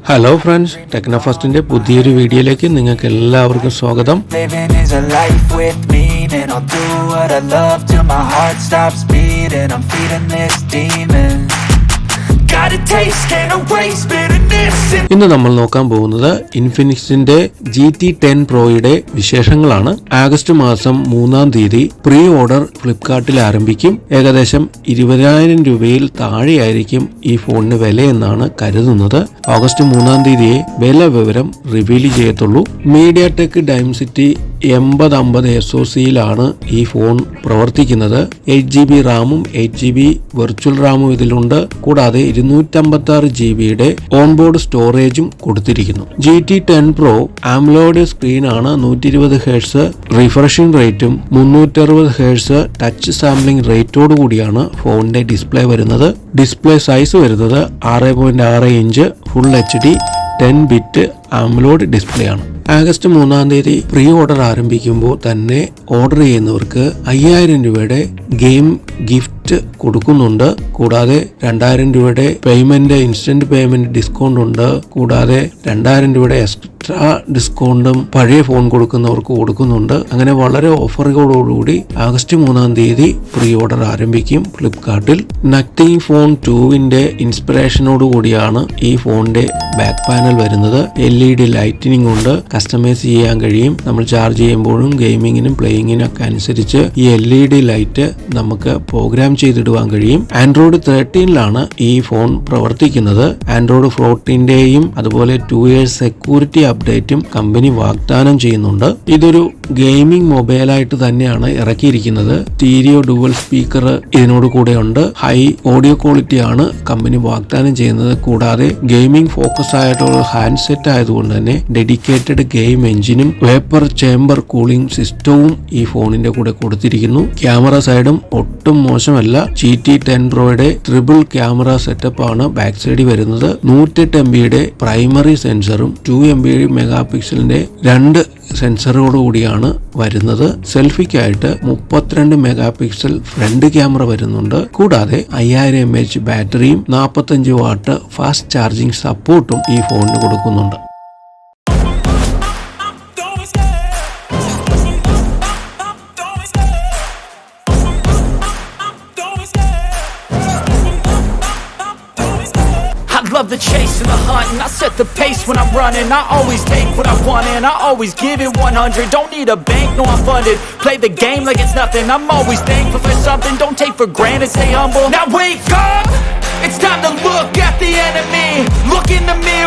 Hello friends, ടെക്നോഫാസ്റ്റിന്റെ പുതിയൊരു വീഡിയോയിലേക്ക് നിങ്ങൾക്ക് എല്ലാവർക്കും സ്വാഗതം. ഇന്ന് നമ്മൾ നോക്കാൻ പോകുന്നത് ഇൻഫിനിക്സിന്റെ GT 10 പ്രോയുടെ വിശേഷങ്ങളാണ്. ആഗസ്റ്റ് മാസം 3-ാം തീയതി പ്രീ ഓർഡർ ഫ്ലിപ്കാർട്ടിൽ ആരംഭിക്കും. ഏകദേശം 20,000 രൂപയിൽ താഴെയായിരിക്കും ഈ ഫോണിന് വിലയെന്നാണ് കരുതുന്നത്. ഓഗസ്റ്റ് 3-ാം തീയതിയെ വില വിവരം റിവീൽ ചെയ്യത്തുള്ളൂ. MediaTek Dimensity 8050 SoCയിലാണ് ഈ ഫോൺ പ്രവർത്തിക്കുന്നത്. 8GB റാമും 8GB വെർച്വൽ റാമും ഇതിലുണ്ട്. കൂടാതെ 256 GB ഓൺബോർഡ് സ്റ്റോറേജും കൊടുത്തിരിക്കുന്നു. GT 10 Pro AMOLED സ്ക്രീനാണ്. 120 Hz refreshing റേറ്റും 360 Hz ടച്ച് സാമ്പിളിംഗ് റേറ്റോട് കൂടിയാണ് ഫോണിന്റെ ഡിസ്പ്ലേ വരുന്നത്. ഡിസ്പ്ലേ സൈസ് വരുന്നത് 6.6 inch full HD 10-bit AMOLED display ആണ്. ആഗസ്റ്റ് 3-ാം തീയതി പ്രീ ഓർഡർ ആരംഭിക്കുമ്പോൾ തന്നെ ഓർഡർ ചെയ്യുന്നവർക്ക് 5,000 രൂപയുടെ ഗെയിം ഗിഫ്റ്റ് കൊടുക്കുന്നുണ്ട്. കൂടാതെ 2,000 രൂപയുടെ പേയ്മെന്റ് ഇൻസ്റ്റന്റ് പേയ്മെന്റ് ഡിസ്കൗണ്ട് ഉണ്ട്. കൂടാതെ 2,000 രൂപയുടെ എക്സ്ട്രാ ഡിസ്കൗണ്ടും പഴയ ഫോൺ കൊടുക്കുന്നവർക്ക് കൊടുക്കുന്നുണ്ട്. അങ്ങനെ വളരെ ഓഫറുകളോടുകൂടി ആഗസ്റ്റ് 3-ാം തീയതി പ്രീ ഓർഡർ ആരംഭിക്കും ഫ്ലിപ്കാർട്ടിൽ. നത്തിങ് ഫോൺ 2വിന്റെ ഇൻസ്പിറേഷനോട് കൂടിയാണ് ഈ ഫോണിന്റെ ബാക്ക് പാനൽ വരുന്നത്. LED ലൈറ്റിനിങ് ഉണ്ട്. കസ്റ്റമൈസ് ചെയ്യാൻ കഴിയും. നമ്മൾ ചാർജ് ചെയ്യുമ്പോഴും ഗെയിമിങ്ങിനും പ്ലേയിങ്ങിനും ഒക്കെ അനുസരിച്ച് ഈ LED ലൈറ്റ് നമുക്ക് പ്രോഗ്രാം ചെയ്തിടുവാൻ കഴിയും. ആൻഡ്രോയിഡ് 13ലാണ് ഈ ഫോൺ പ്രവർത്തിക്കുന്നത്. ആൻഡ്രോയിഡ് 14ന്റെയും അതുപോലെ 2 years സെക്യൂരിറ്റി അപ്ഡേറ്റും കമ്പനി വാഗ്ദാനം ചെയ്യുന്നുണ്ട്. ഇതൊരു ഗെയിമിംഗ് മൊബൈലായിട്ട് തന്നെയാണ് ഇറക്കിയിരിക്കുന്നത്. സ്റ്റീരിയോ ഡുവൽ സ്പീക്കർ ഇതിനോട് കൂടെ ഉണ്ട്. ഹൈ ഓഡിയോ ക്വാളിറ്റി ആണ് കമ്പനി വാഗ്ദാനം ചെയ്യുന്നത്. കൂടാതെ ഗെയിമിംഗ് ഫോക്കസ് ആയിട്ടുള്ള ഹാൻഡ്സെറ്റ് ആയതുകൊണ്ട് തന്നെ ഡെഡിക്കേറ്റഡ് ഗെയിം എഞ്ചിനും വേപ്പർ ചേംബർ കൂളിംഗ് സിസ്റ്റവും ഈ ഫോണിന്റെ കൂടെ കൊടുത്തിരിക്കുന്നു. ക്യാമറ സൈഡും ഒട്ടും മോശമല്ല. GT 10 പ്രോയുടെ ട്രിപ്പിൾ ക്യാമറ സെറ്റപ്പ് ആണ് ബാക്ക് സൈഡിൽ വരുന്നത്. 108 MB പ്രൈമറി സെൻസറും 2 MB മെഗാ പിക്സലിന്റെ 2 സെൻസറോട് കൂടിയാണ് വരുന്നത്. സെൽഫിക്കായിട്ട് 32 മെഗാ പിക്സൽ ഫ്രണ്ട് ക്യാമറ വരുന്നുണ്ട്. കൂടാതെ 5000 mAh ബാറ്ററിയും 45 വാട്ട് ഫാസ്റ്റ് ചാർജിംഗ് സപ്പോർട്ടും ഈ ഫോണിന് കൊടുക്കുന്നുണ്ട്. Love the chase and the hunt, and I set the pace when I'm running. I always take what I want and I always give it 100. Don't need a bank, no I'm funded. Play the game like it's nothing. I'm always thankful for something. Don't take for granted, stay humble. Now wake up, it's time to look at the enemy. Look in the mirror.